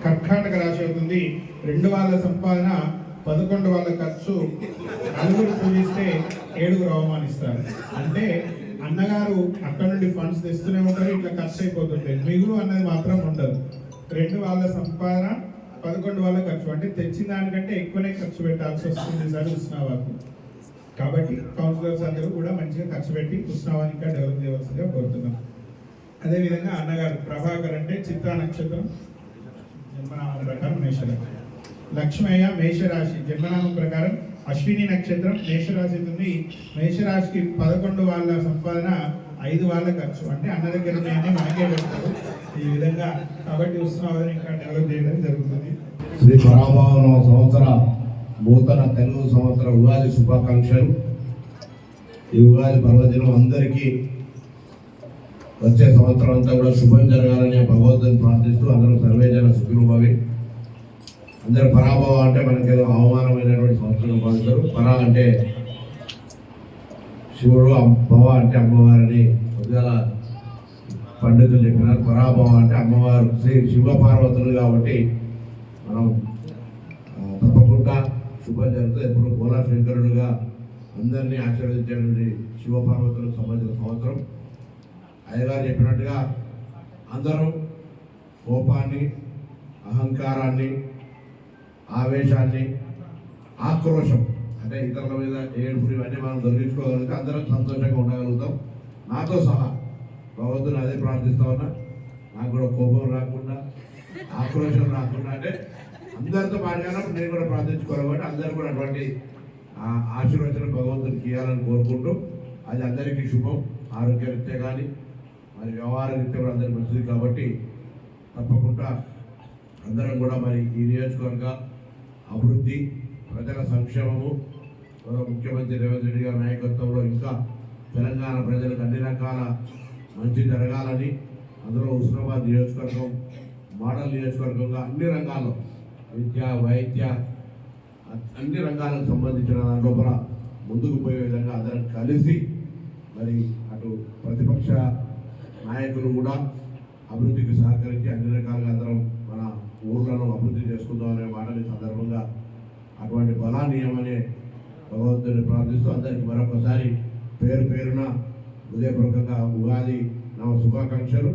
కర్కాటక రాశి అవుతుంది. 2 వాళ్ళ సంపాదన 11 వాళ్ళ ఖర్చు, నలుగురు పూజిస్తే 7గురు అవమానిస్తారు. అంటే అన్నగారు అక్కడ నుండి ఫండ్స్ తెస్తూనే ఉంటారు, ఇట్లా ఖర్చు అయిపోతుంటాయి, మిగులు అన్నది మాత్రం ఉండదు. 2 వాళ్ళ సంపాదన 11 వాళ్ళ ఖర్చు, అంటే తెచ్చిన దానికంటే ఎక్కువనే ఖర్చు పెట్టాల్సి వస్తుంది సార్ ఉస్నావాకు. కాబట్టి కౌన్సిలర్స్ అందరూ కూడా మంచిగా ఖర్చు పెట్టి ఉస్నావాని ఇంకా డెవలప్ చేయవలసిందిగా కోరుతున్నాం. అదేవిధంగా అన్నగారు ప్రభాకర్ అంటే చిత్తా నక్షత్రం, జన్మనామం ప్రకారం మేషరాశి. లక్ష్మయ్య మేషరాశి, జన్మనామం ప్రకారం అశ్విని నక్షత్రం, మేషరాశి ఉంది. మేషరాశికి 11 వాళ్ళ సంపాదన 5 వాళ్ళ ఖర్చు, అంటే అన్న దగ్గర ఉన్నాయని మనకే పెడతారు ఈ విధంగా. కాబట్టి ఉత్సవాలను ఇంకా డెవలప్ చేయడం జరుగుతుంది. శ్రీ పరాభవన సంవత్సర నూతన తెలుగు సంవత్సర ఉగాది శుభాకాంక్షలు. ఈ ఉగాది పర్వదినం అందరికీ వచ్చే సంవత్సరం అంతా కూడా శుభం జరగాలని భగవంతుని ప్రార్థిస్తూ అందరూ సర్వేజన సుఖినోభవి. అందరూ పరాభవం అంటే మనకేదో అవమానమైనటువంటి సంవత్సరం భావిస్తారు. పరా అంటే శివుడు, భవ అంటే అమ్మవారిని ఉద్యాల పండితులు చెప్పినారు. పరాభవం అంటే అమ్మవారు శ్రీ శివ పార్వతులు కాబట్టి మనం తప్పకుండా శుభం జరుగుతుంది. ఎప్పుడు భోలా శంకరుడుగా అందరినీ ఆశీర్వదించేటువంటి శివ పార్వతులకు సంబంధించిన సంవత్సరం. అయ్యగారు చెప్పినట్టుగా అందరూ కోపాన్ని, అహంకారాన్ని, ఆవేశాన్ని, ఆక్రోశం అంటే ఇతరుల మీద ఏడుపుని ఇవన్నీ మనం తొలగించుకోగలిగితే అందరం సంతోషంగా ఉండగలుగుతాం. నాతో సహా భగవంతుని అదే ప్రార్థిస్తా ఉన్నా, నాకు కూడా కోపం రాకుండా, ఆక్రోశం రాకుండా, అంటే అందరితో మాట్లాడినప్పుడు నేను కూడా ప్రార్థించుకోవాలి కాబట్టి అందరూ కూడా అటువంటి ఆశీర్వచనం భగవంతునికి ఇవ్వాలని కోరుకుంటూ, అది అందరికీ శుభం. ఆరోగ్యరీత్యా కానీ మరి వ్యవహార రీత్యా కూడా అందరికీ మంచిది కాబట్టి తప్పకుండా అందరం కూడా మరి ఈ నియోజకవర్గ అభివృద్ధి, ప్రజల సంక్షేమము, ముఖ్యమంత్రి రేవంత్ రెడ్డి గారి నాయకత్వంలో ఇంకా తెలంగాణ ప్రజలకు అన్ని రకాల మంచి జరగాలని, అందులో హుస్నాబాద్ నియోజకవర్గం మోడల్ నియోజకవర్గంగా అన్ని రంగాల్లో విద్య, వైద్య, అన్ని రంగాలకు సంబంధించిన దాంట్లో ముందుకు పోయే విధంగా అందరం కలిసి మరి అటు ప్రతిపక్ష నాయకులు కూడా అభివృద్ధికి సహకరించి అన్ని రకాలుగా అందరం మన ఊర్లను అభివృద్ధి చేసుకుందాం అనే మాటని సందర్భంగా అటువంటి బలాన్ని ఏమనే భగవంతుని ప్రార్థిస్తూ అందరికీ మరొకసారి పేరు పేరున హృదయపూర్వకంగా ఉగాది శుభాకాంక్షలు.